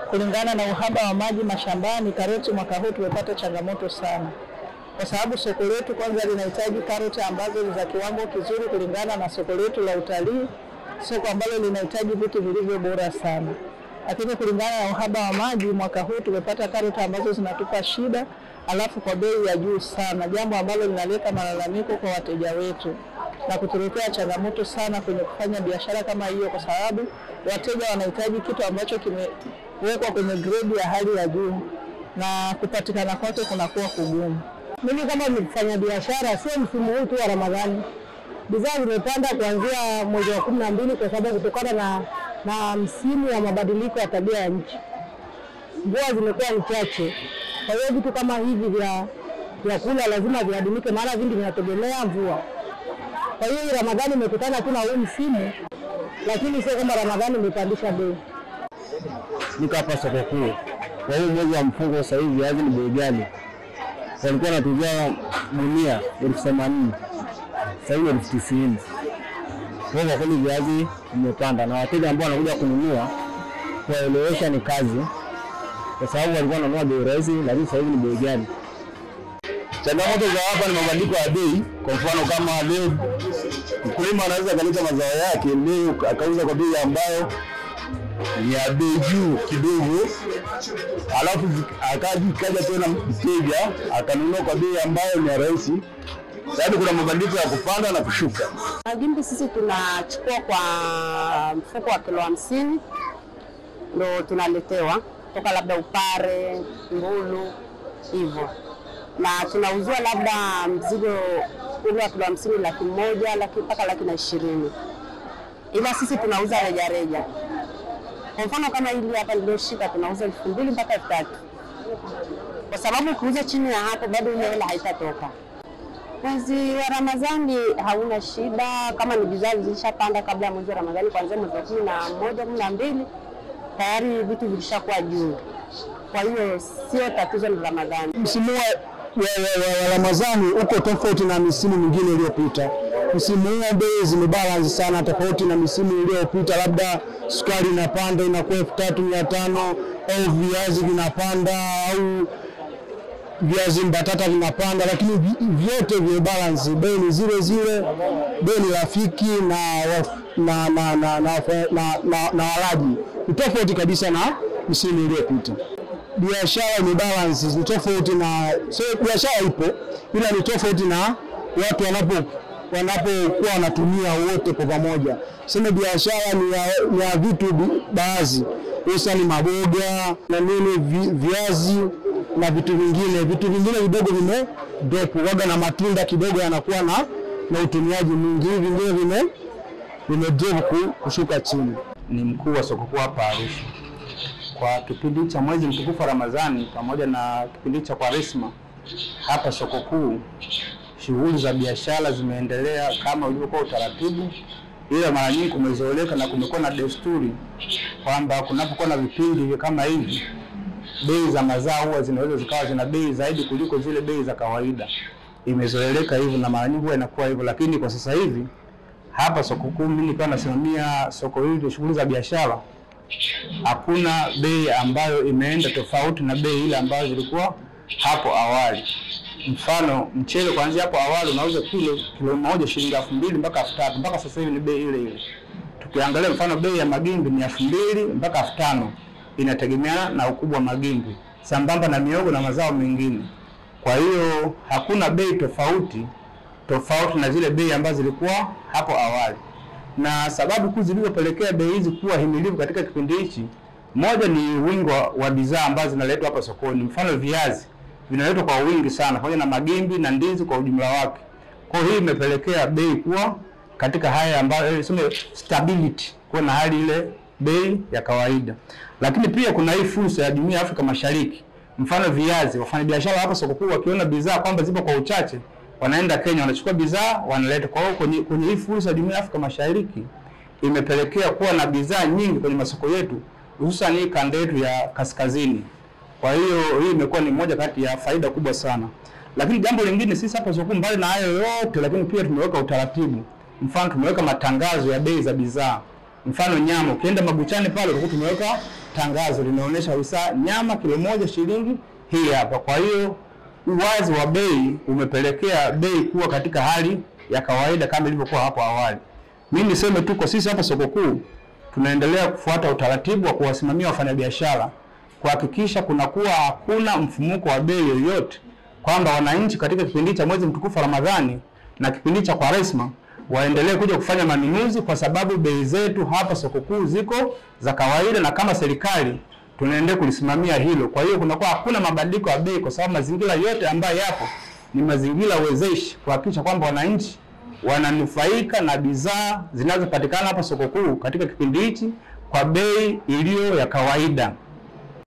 kulingana na uhaba wa maji mashambani, karoti mwaka huu tumepata changamoto sana. Kwa sababu soko letu kwanza linahitaji karoti ambazo ni za kiwango kizuri kulingana na soko letu la utalii, soko ambalo linahitaji vitu vilivyo bora sana. Lakini kulingana na uhaba wa maji mwaka huu tumepata karoti ambazo zinatupa shida, alafu kwa bei ya juu sana, jambo ambalo linaleta malalamiko kwa wateja wetu na kutuletea changamoto sana kwenye kufanya biashara kama hiyo, kwa sababu wateja wanahitaji kitu ambacho kimewekwa kwenye grade ya hali ya juu na kupatikana kwake kunakuwa kugumu. Mimi kama mfanya biashara, sio msimu huu tu wa Ramadhani, bidhaa zimepanda kuanzia mwezi wa 12 kwa sababu kutokana na msimu wa mabadiliko ya tabia ya nchi. Mvua zimekuwa chache. Kwa hiyo vitu kama hivi vya kula lazima viadimike, maana vingi vinategemea mvua. Kwa hiyo Ramadhani imekutana tu na huu msimu, lakini sio kama Ramadhani imepandisha bei. Nikapa soko kuu. Kwa hiyo mwezi wa mfungo sasa hivi viazi ni bei gani? Walikuwa wanatuzia gunia 80,000. Sasa hivi 90,000. Kwa kweli viazi vimepanda na wateja ambao wanakuja kununua kuelewesha ni kazi. Kwa sababu walikuwa wananunua bei rahisi, lakini sasa hivi ni bei gani? Changamoto za hapa ni mabadiliko ya bei. Kwa mfano kama leo mkulima anaweza kaleta mazao yake leo akauza kwa bei ambayo ni ya bei juu kidogo, alafu akaja tena mteja akanunua kwa bei ambayo ni rahisi. Sababu kuna mabadiliko ya kupanda na kushuka. Magimbi sisi tunachukua kwa mfuko wa kilo 50 ndio tunaletewa kutoka labda Upare, Mbulu hivyo. Na tunauzwa labda mzigo ule wa kilo 50 100,000 mpaka 120,000. Ila sisi tunauza reja reja. Kwa mfano kama hili hapa nilioshika tunauza 2,000 mpaka 3,000. Kwa sababu kuuza chini ya hapo bado ile hela haitatoka. Mwezi wa Ramadhani hauna shida, kama ni bidhaa zilishapanda kabla ya mwezi wa Ramadhani kuanzia mwezi wa 11, 12 tayari vitu vilishakuwa juu. Kwa hiyo sio tatizo la Ramadhani. Msimu wa Ramadhani uko tofauti na misimu mingine iliyopita. Msimu huu bei zimebalance sana tofauti na misimu iliyopita, labda sukari inapanda inakuwa 3,500 au viazi vinapanda au viazi mbatata vinapanda, lakini vyote vimebalance, bei ni zile, bei ni rafiki na walaji. Ni tofauti kabisa na misimu iliyopita. Biashara ni balance, ni tofauti na biashara ipo, ila ni tofauti na watu wanapokuwa wanatumia wote kwa pamoja. Sema biashara ni ya vitu baadhi, hususan maboga na nini, viazi na vitu vingine vidogo drop, waga na matunda kidogo yanakuwa na utumiaji mwingi, vingine drop kushuka chini. Ni mkuu wa soko kuu hapa Arusha. Kwa kipindi cha mwezi mtukufu wa Ramadhani pamoja na kipindi cha Kwaresma, hapa soko kuu shughuli za biashara zimeendelea kama ulivyokuwa utaratibu, ila mara nyingi kumezoeleka na kumekuwa na desturi kwamba kunapokuwa na vipindi kama hivi bei za mazao huwa zinaweza zikawa zina bei zaidi kuliko zile bei za kawaida. Imezoeleka hivyo na mara nyingi huwa inakuwa hivyo, lakini kwa sasa hivi hapa soko kuu mimi nikiwa nasimamia soko hili shughuli za biashara, hakuna bei ambayo imeenda tofauti na bei ile ambayo zilikuwa hapo awali. Mfano mchele kuanzia hapo awali unauza kilo moja shilingi 2,000 mpaka 3,000, mpaka sasa hivi ni bei ile ile. Tukiangalia mfano bei ya magimbi ni 2,000 mpaka 5,000, inategemeana na ukubwa wa magimbi, sambamba na miogo na mazao mengine. Kwa hiyo hakuna bei tofauti na zile bei ambazo zilikuwa hapo awali. Na sababu kuu zilizopelekea bei hizi kuwa himilivu katika kipindi hichi, moja ni wingi wa bidhaa ambazo zinaletwa hapa sokoni. Mfano viazi vinaletwa kwa wingi sana pamoja na magimbi na ndizi kwa ujumla wake. Kwa hiyo hii imepelekea bei kuwa katika haya ambayo sema stability, kwa na hali ile bei ya kawaida. Lakini pia kuna hii fursa ya Jumuiya ya Afrika Mashariki. Mfano viazi, wafanyabiashara hapa soko kuu wakiona bidhaa kwamba zipo kwa uchache, wanaenda Kenya wanachukua bidhaa wanaleta. Kwa hiyo kwenye hii fursa ya Jumuiya ya Afrika Mashariki imepelekea kuwa na bidhaa nyingi kwenye masoko yetu, hususan hii kanda yetu ya kaskazini. Kwa hiyo hii imekuwa ni moja kati ya faida kubwa sana. Lakini jambo lingine, sisi hapa soko mbali na hayo yote, lakini pia tumeweka utaratibu. Mfano tumeweka matangazo ya bei za bidhaa. Mfano nyama, ukienda mabuchani pale utakuta tumeweka tangazo linaonyesha kabisa nyama kilo moja shilingi hii hapa. Kwa hiyo uwazi wa bei umepelekea bei kuwa katika hali ya kawaida kama ilivyokuwa hapo awali. Mimi niseme tu kwa sisi hapa soko kuu tunaendelea kufuata utaratibu wa kuwasimamia wafanyabiashara kuhakikisha kunakuwa hakuna mfumuko wa bei yoyote, kwamba wananchi katika kipindi cha mwezi mtukufu Ramadhani na kipindi cha Kwaresma waendelee kuja kufanya manunuzi, kwa sababu bei zetu hapa soko kuu ziko za kawaida na kama serikali tunaendelea kulisimamia hilo. Kwa hiyo kunakuwa hakuna mabadiliko ya bei, kwa sababu mazingira yote ambayo yapo ni mazingira wezeshi kuhakikisha kwamba wananchi wananufaika na bidhaa zinazopatikana hapa soko kuu katika kipindi hichi kwa bei iliyo ya kawaida.